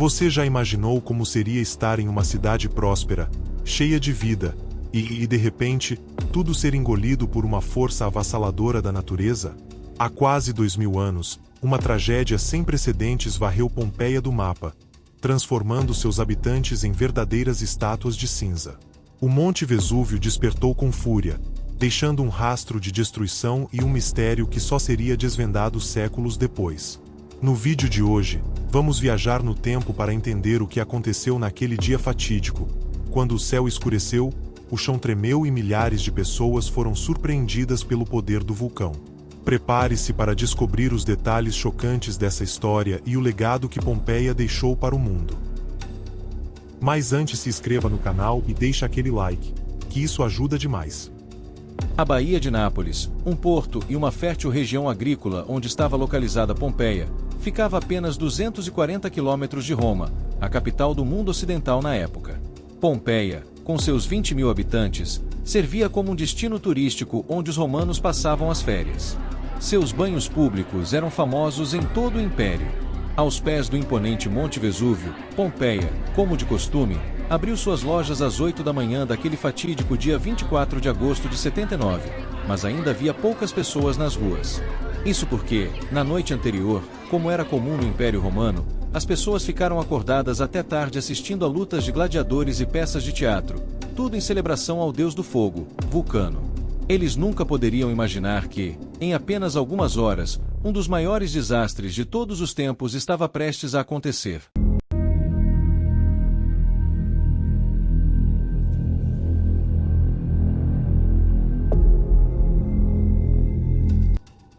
Você já imaginou como seria estar em uma cidade próspera, cheia de vida, e de repente, tudo ser engolido por uma força avassaladora da natureza? Há quase 2000 anos, uma tragédia sem precedentes varreu Pompeia do mapa, transformando seus habitantes em verdadeiras estátuas de cinza. O Monte Vesúvio despertou com fúria, deixando um rastro de destruição e um mistério que só seria desvendado séculos depois. No vídeo de hoje, vamos viajar no tempo para entender o que aconteceu naquele dia fatídico, quando o céu escureceu, o chão tremeu e milhares de pessoas foram surpreendidas pelo poder do vulcão. Prepare-se para descobrir os detalhes chocantes dessa história e o legado que Pompeia deixou para o mundo. Mas antes, se inscreva no canal e deixe aquele like, que isso ajuda demais. A Baía de Nápoles, um porto e uma fértil região agrícola onde estava localizada Pompeia, ficava a apenas 240 quilômetros de Roma, a capital do mundo ocidental na época. Pompeia, com seus 20.000 habitantes, servia como um destino turístico onde os romanos passavam as férias. Seus banhos públicos eram famosos em todo o império. Aos pés do imponente Monte Vesúvio, Pompeia, como de costume, abriu suas lojas às 8 da manhã daquele fatídico dia 24 de agosto de 79, mas ainda havia poucas pessoas nas ruas. Isso porque, na noite anterior, como era comum no Império Romano, as pessoas ficaram acordadas até tarde assistindo a lutas de gladiadores e peças de teatro, tudo em celebração ao deus do fogo, Vulcano. Eles nunca poderiam imaginar que, em apenas algumas horas, um dos maiores desastres de todos os tempos estava prestes a acontecer.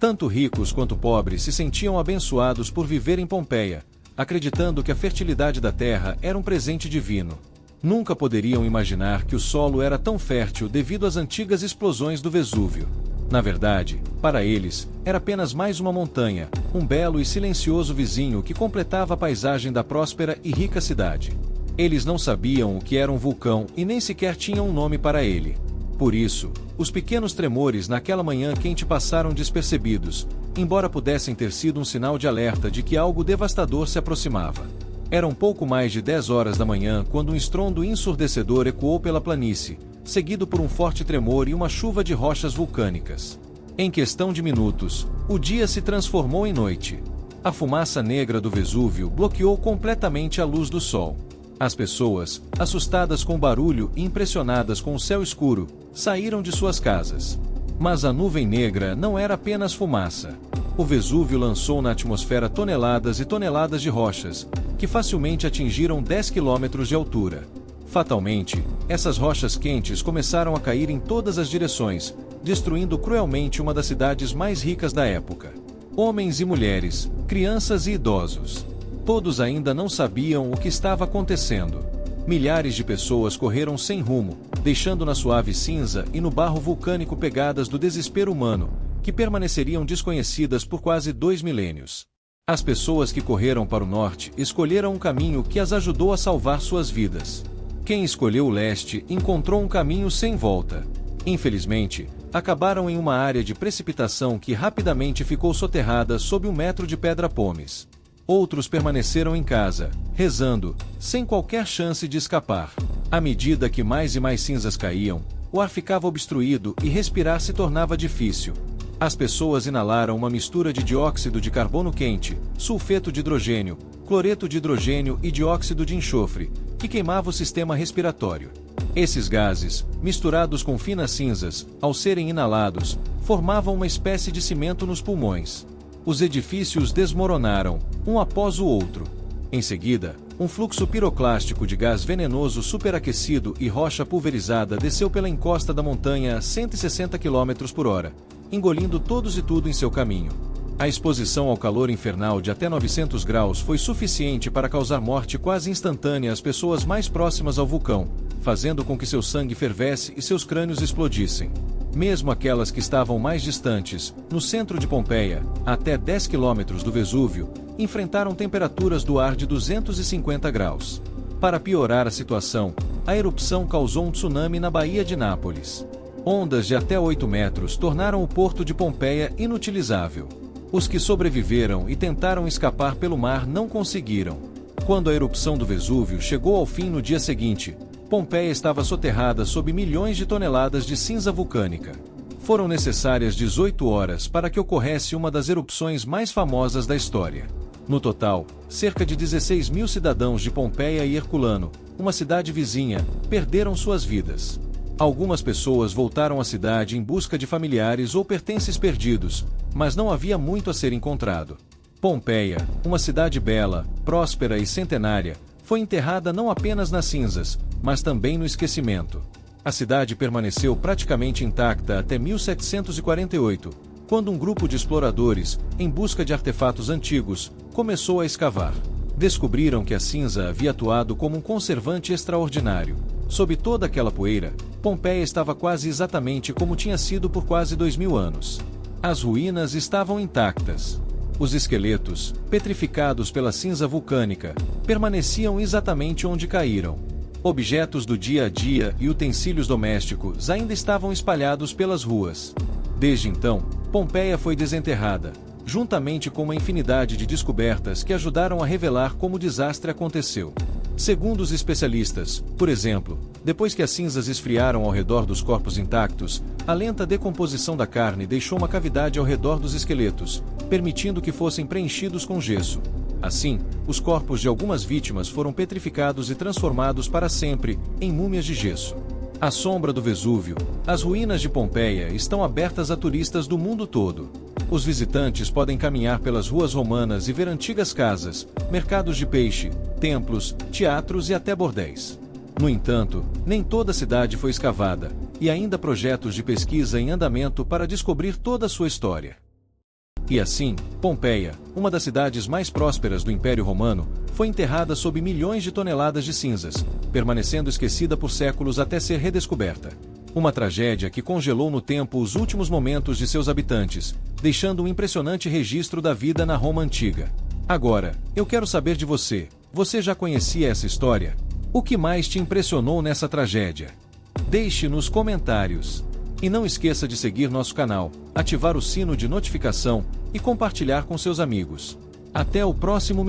Tanto ricos quanto pobres se sentiam abençoados por viver em Pompeia, acreditando que a fertilidade da terra era um presente divino. Nunca poderiam imaginar que o solo era tão fértil devido às antigas explosões do Vesúvio. Na verdade, para eles, era apenas mais uma montanha, um belo e silencioso vizinho que completava a paisagem da próspera e rica cidade. Eles não sabiam o que era um vulcão e nem sequer tinham um nome para ele. Por isso, os pequenos tremores naquela manhã quente passaram despercebidos, embora pudessem ter sido um sinal de alerta de que algo devastador se aproximava. Eram pouco mais de 10 horas da manhã quando um estrondo ensurdecedor ecoou pela planície, seguido por um forte tremor e uma chuva de rochas vulcânicas. Em questão de minutos, o dia se transformou em noite. A fumaça negra do Vesúvio bloqueou completamente a luz do sol. As pessoas, assustadas com o barulho e impressionadas com o céu escuro, saíram de suas casas. Mas a nuvem negra não era apenas fumaça. O Vesúvio lançou na atmosfera toneladas e toneladas de rochas, que facilmente atingiram 10 quilômetros de altura. Fatalmente, essas rochas quentes começaram a cair em todas as direções, destruindo cruelmente uma das cidades mais ricas da época. Homens e mulheres, crianças e idosos. Todos ainda não sabiam o que estava acontecendo. Milhares de pessoas correram sem rumo, deixando na suave cinza e no barro vulcânico pegadas do desespero humano, que permaneceriam desconhecidas por quase 2 milênios. As pessoas que correram para o norte escolheram um caminho que as ajudou a salvar suas vidas. Quem escolheu o leste encontrou um caminho sem volta. Infelizmente, acabaram em uma área de precipitação que rapidamente ficou soterrada sob 1 metro de pedra-pomes. Outros permaneceram em casa, rezando, sem qualquer chance de escapar. À medida que mais e mais cinzas caíam, o ar ficava obstruído e respirar se tornava difícil. As pessoas inalaram uma mistura de dióxido de carbono quente, sulfeto de hidrogênio, cloreto de hidrogênio e dióxido de enxofre, que queimava o sistema respiratório. Esses gases, misturados com finas cinzas, ao serem inalados, formavam uma espécie de cimento nos pulmões. Os edifícios desmoronaram, um após o outro. Em seguida, um fluxo piroclástico de gás venenoso superaquecido e rocha pulverizada desceu pela encosta da montanha a 160 km por hora, engolindo todos e tudo em seu caminho. A exposição ao calor infernal de até 900 graus foi suficiente para causar morte quase instantânea às pessoas mais próximas ao vulcão, fazendo com que seu sangue fervesse e seus crânios explodissem. Mesmo aquelas que estavam mais distantes, no centro de Pompeia, a até 10 quilômetros do Vesúvio, enfrentaram temperaturas do ar de 250 graus. Para piorar a situação, a erupção causou um tsunami na Baía de Nápoles. Ondas de até 8 metros tornaram o porto de Pompeia inutilizável. Os que sobreviveram e tentaram escapar pelo mar não conseguiram. Quando a erupção do Vesúvio chegou ao fim no dia seguinte, Pompeia estava soterrada sob milhões de toneladas de cinza vulcânica. Foram necessárias 18 horas para que ocorresse uma das erupções mais famosas da história. No total, cerca de 16 mil cidadãos de Pompeia e Herculano, uma cidade vizinha, perderam suas vidas. Algumas pessoas voltaram à cidade em busca de familiares ou pertences perdidos, mas não havia muito a ser encontrado. Pompeia, uma cidade bela, próspera e centenária, foi enterrada não apenas nas cinzas, mas também no esquecimento. A cidade permaneceu praticamente intacta até 1748, quando um grupo de exploradores, em busca de artefatos antigos, começou a escavar. Descobriram que a cinza havia atuado como um conservante extraordinário. Sob toda aquela poeira, Pompeia estava quase exatamente como tinha sido por quase 2000 anos. As ruínas estavam intactas. Os esqueletos, petrificados pela cinza vulcânica, permaneciam exatamente onde caíram. Objetos do dia a dia e utensílios domésticos ainda estavam espalhados pelas ruas. Desde então, Pompeia foi desenterrada, juntamente com uma infinidade de descobertas que ajudaram a revelar como o desastre aconteceu. Segundo os especialistas, por exemplo, depois que as cinzas esfriaram ao redor dos corpos intactos, a lenta decomposição da carne deixou uma cavidade ao redor dos esqueletos, permitindo que fossem preenchidos com gesso. Assim, os corpos de algumas vítimas foram petrificados e transformados para sempre em múmias de gesso. À sombra do Vesúvio, as ruínas de Pompeia estão abertas a turistas do mundo todo. Os visitantes podem caminhar pelas ruas romanas e ver antigas casas, mercados de peixe, templos, teatros e até bordéis. No entanto, nem toda a cidade foi escavada, e ainda há projetos de pesquisa em andamento para descobrir toda a sua história. E assim, Pompeia, uma das cidades mais prósperas do Império Romano, foi enterrada sob milhões de toneladas de cinzas, permanecendo esquecida por séculos até ser redescoberta. Uma tragédia que congelou no tempo os últimos momentos de seus habitantes, deixando um impressionante registro da vida na Roma antiga. Agora, eu quero saber de você. Você já conhecia essa história? O que mais te impressionou nessa tragédia? Deixe nos comentários. E não esqueça de seguir nosso canal, ativar o sino de notificação e compartilhar com seus amigos. Até o próximo